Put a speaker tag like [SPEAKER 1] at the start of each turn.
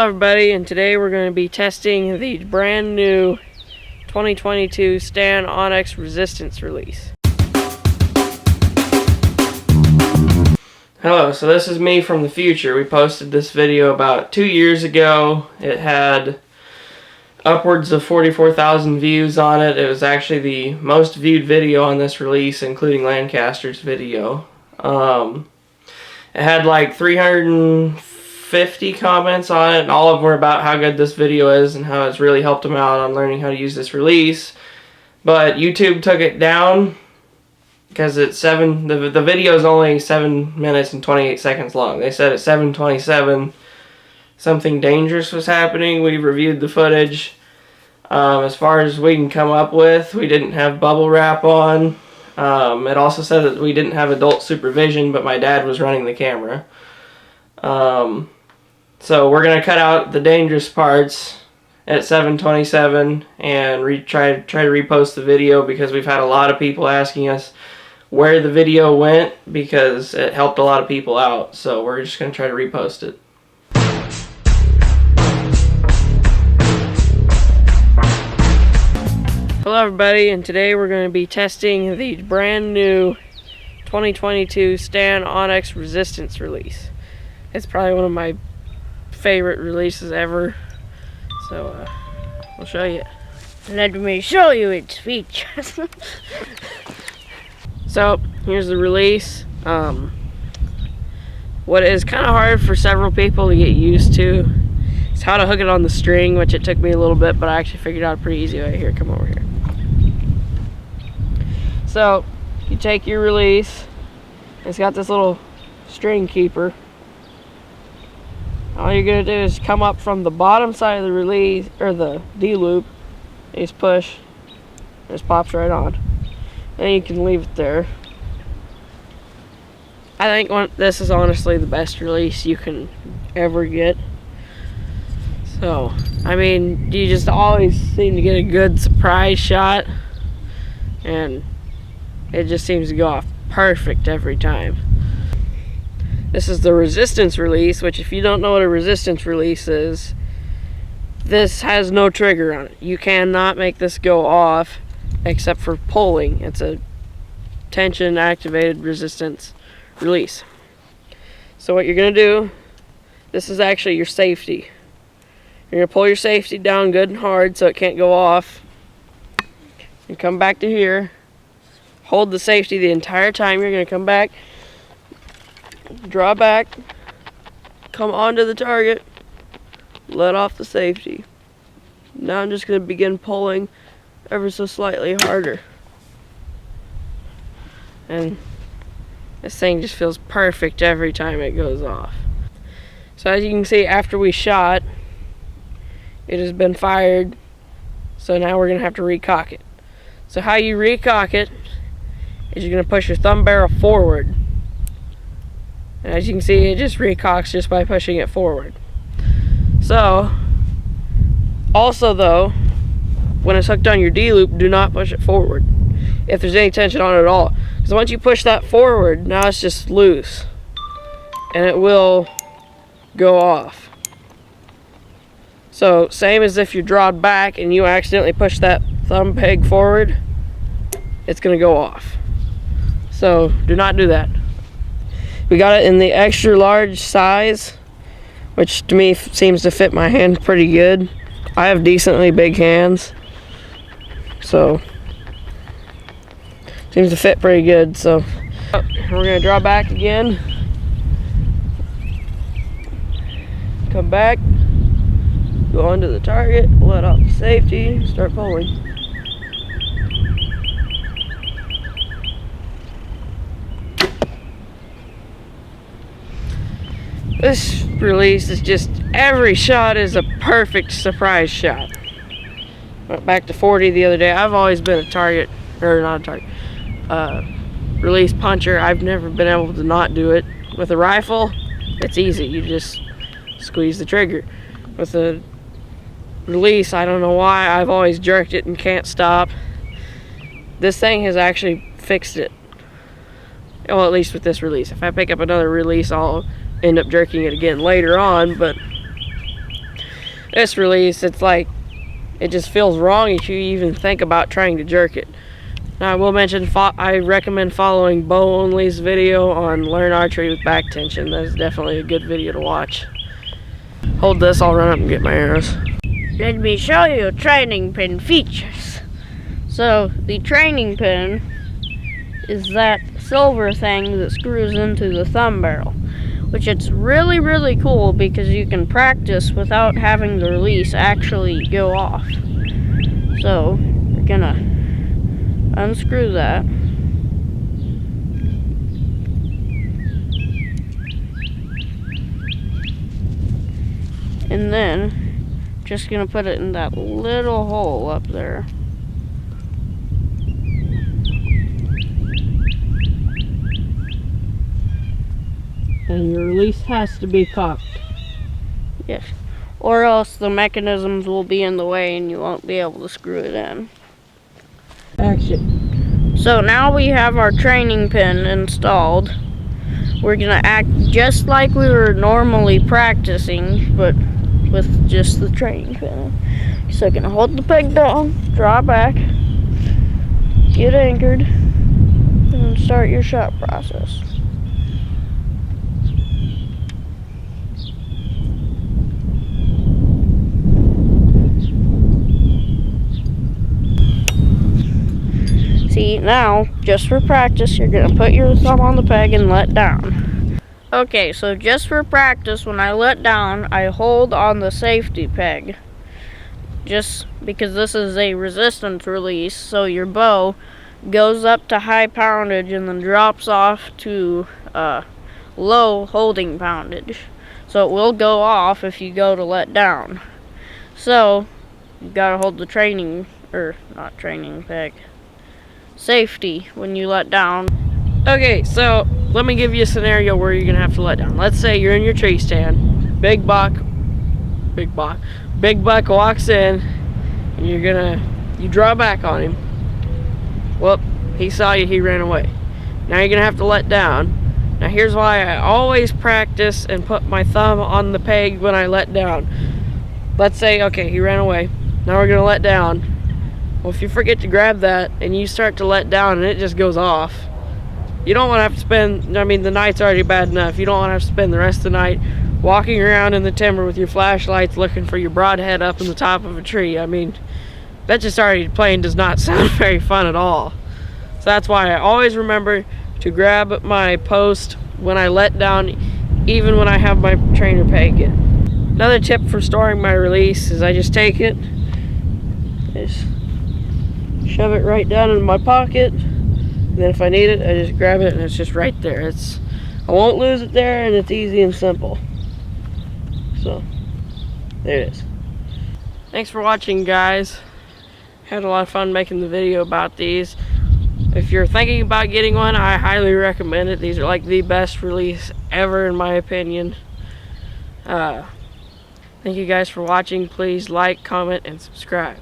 [SPEAKER 1] Hello everybody, and today we're going to be testing the brand new 2022 Stan OnneX resistance release. Hello, so this is me from the future. We posted this video about 2 years ago. It had upwards of 44,000 views on it. It was actually the most viewed video on this release, including Lancaster's video. It had like 350 comments on it, and all of them were about how good this video is and how it's really helped them out on learning how to use this release. But YouTube took it down because it's the video is only 7 minutes and 28 seconds long. They said at 7:27 something dangerous was happening. We reviewed the footage. As far as we can come up with, we didn't have bubble wrap on. It also said that we didn't have adult supervision, but my dad was running the camera. So we're going to cut out the dangerous parts at 7:27 and try to repost the video, because we've had a lot of people asking us where the video went, because it helped a lot of people out. So we're just going to try to repost it. Hello everybody, and today we're going to be testing the brand new 2022 Stan OnneX resistance release. It's probably one of my favorite releases ever, so I'll show you.
[SPEAKER 2] Let me show you its features.
[SPEAKER 1] So here's the release. What is kind of hard for several people to get used to is how to hook it on the string, which it took me a little bit, but I actually figured out a pretty easy way. Here, come over here. So you take your release. It's got this little string keeper. All you're going to do is come up from the bottom side of the release, or the D-loop, you just push, it just pops right on. And you can leave it there. I think this is honestly the best release you can ever get. So, I mean, you just always seem to get a good surprise shot, and it just seems to go off perfect every time. This is the resistance release, which, if you don't know what a resistance release is, this has no trigger on it. You cannot make this go off except for pulling. It's a tension activated resistance release. So what you're going to do, this is actually your safety. You're going to pull your safety down good and hard so it can't go off. And come back to here. Hold the safety the entire time. You're going to come back, draw back, come onto the target, let off the safety. Now I'm just going to begin pulling ever so slightly harder. And this thing just feels perfect every time it goes off. So as you can see, after we shot, it has been fired. So now we're going to have to recock it. So how you recock it is you're going to push your thumb barrel forward. And as you can see, it just recocks just by pushing it forward. So, also though, when it's hooked on your D-loop, do not push it forward if there's any tension on it at all. Because once you push that forward, now it's just loose. And it will go off. So, same as if you drawed back and you accidentally push that thumb peg forward, it's going to go off. So, do not do that. We got it in the extra large size, which to me seems to fit my hand pretty good. I have decently big hands, so seems to fit pretty good. So we're going to draw back again, come back, go onto the target, let off the safety, start pulling. This release is just, every shot is a perfect surprise shot. Went back to 40 the other day. I've always been a target, or not a target, release puncher. I've never been able to not do it. With a rifle, it's easy. You just squeeze the trigger. With a release, I don't know why, I've always jerked it and can't stop. This thing has actually fixed it. Well, at least with this release. If I pick up another release, I'll end up jerking it again later on, but This release, it's like, it just feels wrong if you even think about trying to jerk it. Now I will mention, I recommend following Bow Only's video on Learn Archery with Back Tension. That's definitely a good video to watch. Hold this, I'll run up and get my arrows.
[SPEAKER 2] Let me show you training pin features. So the training pin is that silver thing that screws into the thumb barrel, which it's really, really cool because you can practice without having the release actually go off. So we're gonna unscrew that. And then just gonna put it in that little hole up there.
[SPEAKER 1] And your release has to be cocked.
[SPEAKER 2] Yes. Or else the mechanisms will be in the way and you won't be able to screw it in.
[SPEAKER 1] Action.
[SPEAKER 2] So now we have our training pin installed. We're gonna act just like we were normally practicing, but with just the training pin. So gonna hold the peg down, draw back, get anchored, and then start your shot process. See, now, just for practice, you're gonna put your thumb on the peg and let down. Okay, so just for practice, when I let down, I hold on the safety peg. Just because this is a resistance release, so your bow goes up to high poundage and then drops off to low holding poundage. So it will go off if you go to let down. So, you gotta hold the safety when you let down.
[SPEAKER 1] Okay, so let me give you a scenario where you're gonna have to let down. Let's say you're in your tree stand. Big buck walks in, and you draw back on him. Well, he saw you, he ran away. Now you're gonna have to let down. Now here's why I always practice and put my thumb on the peg when I let down. Let's say, okay, he ran away. Now we're gonna let down. Well, if you forget to grab that and you start to let down and it just goes off, you don't want to have to spend, I mean, the night's already bad enough. You don't want to have to spend the rest of the night walking around in the timber with your flashlights looking for your broadhead up in the top of a tree. I mean, that just already plain does not sound very fun at all. So that's why I always remember to grab my post when I let down, even when I have my trainer peg in. Another tip for storing my release is I just take it, just shove it right down in my pocket, and then if I need it, I just grab it and it's just right there. I won't lose it there, and it's easy and simple. So, there it is. Thanks for watching, guys. Had a lot of fun making the video about these. If you're thinking about getting one, I highly recommend it. These are like the best release ever in my opinion. Thank you guys for watching. Please like, comment, and subscribe.